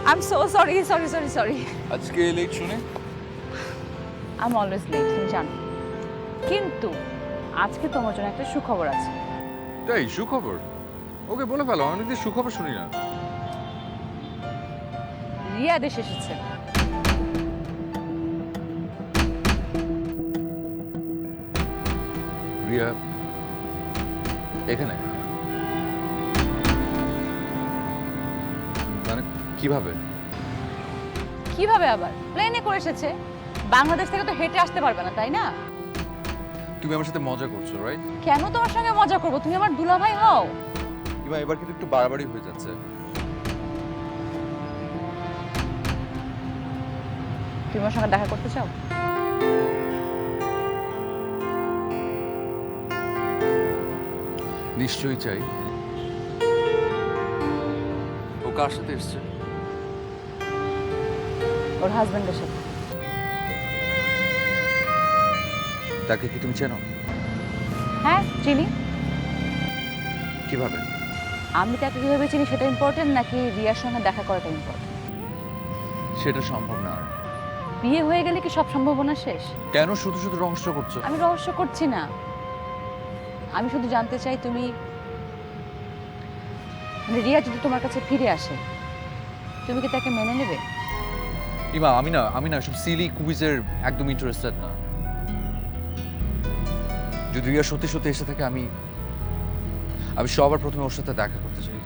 I am so sorry. আজকে late শুনে I am always late, তুমি জানো। কিন্তু আজকে তোমার জন্য একটা সুখবর আছে। তাই সুখবর? ওকে বলে ফেলো, অনেকদিন সুখবর শুনি না। রিয়া দেশে এসেছে। রিয়া এখানে? মানে কিভাবে? কিভাবে আবার? প্লেনে করে এসেছে। বাংলাদেশ থেকে তো হেঁটে আসতে পারবে না, তাই না? তুমি আমার সাথে মজা করছো, রাইট? কেন তোমার সঙ্গে মজা করবো? তুমি আমার দুলাভাই হও। ইমা, এবার কিন্তু একটু বাড়াবাড়ি হয়ে যাচ্ছে। তুমি আমার সঙ্গে দেখা করতে চাও? নিশ্চয়ই চাই। ও কার সাথে এসছে? ওর হাজবেন্ডের সাথে। তাকে কি তুমি চেনো? হ্যাঁ, চিনি। কিভাবে? আমি তাকে কিভাবে চিনি সেটা ইম্পর্টেন্ট, নাকি রিয়ার সঙ্গে দেখা করাটা ইম্পর্টেন্ট? সেটা সম্ভব না। বিয়ে হয়ে গেলে কি সব সম্ভাবনা শেষ? কেন শুধু শুধু রহস্য করছো? আমি রহস্য করছি না। আমি শুধু জানতে চাই তুমি, মানে রিয়া যদি তোমার কাছে ফিরে আসে, তুমি কি তাকে মেনে নেবে? ইমা, আমি না সব সিলি কুইজের একদম ইন্টারেস্টেড না। যদি রিয়া সত্যি সত্যি এসে থাকে, আমি সবার প্রথমে ওর সাথে দেখা করতে চাই।